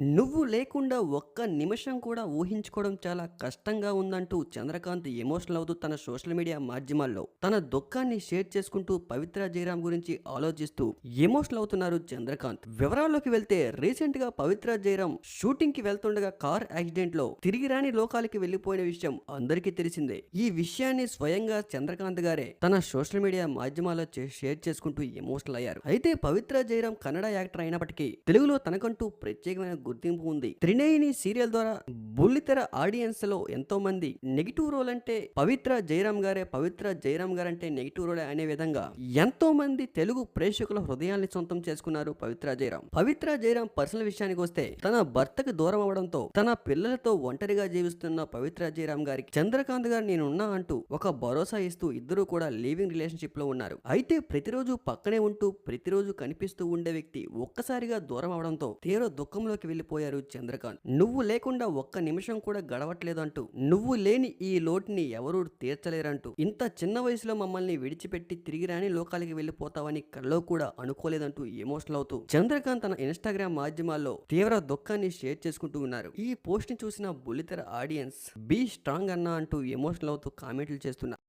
నువ్వు లేకుండా ఒక్క నిమిషం కూడా ఊహించుకోవడం చాలా కష్టంగా ఉందంటూ చంద్రకాంత్ ఎమోషనల్ అవుతూ తన సోషల్ మీడియా మాధ్యమాల్లో తన దుఃఖాన్ని షేర్ చేసుకుంటూ పవిత్ర జయరాం గురించి ఆలోచిస్తూ ఎమోషనల్ అవుతున్నారు చంద్రకాంత్. వివరాల్లోకి వెళ్తే రీసెంట్ గా పవిత్ర జయరాం షూటింగ్ కి వెళ్తుండగా కార్ యాక్సిడెంట్ లో తిరిగి రాని లోకాలకి వెళ్లిపోయిన విషయం అందరికీ తెలిసిందే. ఈ విషయాన్ని స్వయంగా చంద్రకాంత్ గారే తన సోషల్ మీడియా మాధ్యమాల్లో షేర్ చేసుకుంటూ ఎమోషనల్ అయ్యారు. అయితే పవిత్ర జయరాం కన్నడ యాక్టర్ అయినప్పటికీ తెలుగులో తనకంటూ ప్రత్యేకమైన గుర్తింపు ఉంది. త్రినేయిని సీరియల్ ద్వారా బుల్లితెర ఆడియన్స్ లో ఎంతో మంది నెగిటివ్ రోల్ అంటే పవిత్ర జయరాం గారే, పవిత్ర జయరాం గారంటే నెగిటివ్ రోల్ అనే విధంగా ఎంతో మంది తెలుగు ప్రేక్షకుల హృదయాల్ని సొంతం చేసుకున్నారు పవిత్ర జయరాం. పవిత్ర జయరాం పర్సనల్ విషయానికి వస్తే తన భర్తకు దూరం అవడంతో తన పిల్లలతో ఒంటరిగా జీవిస్తున్న పవిత్ర జయరాం గారికి చంద్రకాంత్ గారు నేనున్నా అంటూ ఒక భరోసా ఇస్తూ ఇద్దరు కూడా లివింగ్ రిలేషన్షిప్ లో ఉన్నారు. అయితే ప్రతిరోజు పక్కనే ఉంటూ ప్రతిరోజు కనిపిస్తూ ఉండే వ్యక్తి ఒక్కసారిగా దూరం అవడంతో తీవ్ర దుఃఖంలోకి వెళ్లిపోయారు చంద్రకాంత్. నువ్వు లేకుండా ఒక్క నిమిషం కూడా గడవట్లేదంటూ, నువ్వు లేని ఈ లోటుని ఎవరూ తీర్చలేరంటూ, ఇంత చిన్న వయసులో మమ్మల్ని విడిచిపెట్టి తిరిగి రాని లోకాలకి వెళ్లిపోతావని కల్లో కూడా అనుకోలేదంటూ ఎమోషనల్ అవుతూ చంద్రకాంత్ తన ఇన్స్టాగ్రామ్ మాధ్యమాల్లో తీవ్ర దుఃఖాన్ని షేర్ చేసుకుంటూ ఉన్నారు. ఈ పోస్ట్ ని చూసిన బుల్లితెర ఆడియన్స్ బీ స్ట్రాంగ్ అన్నా అంటూ ఎమోషనల్ అవుతూ కామెంట్లు చేస్తున్నారు.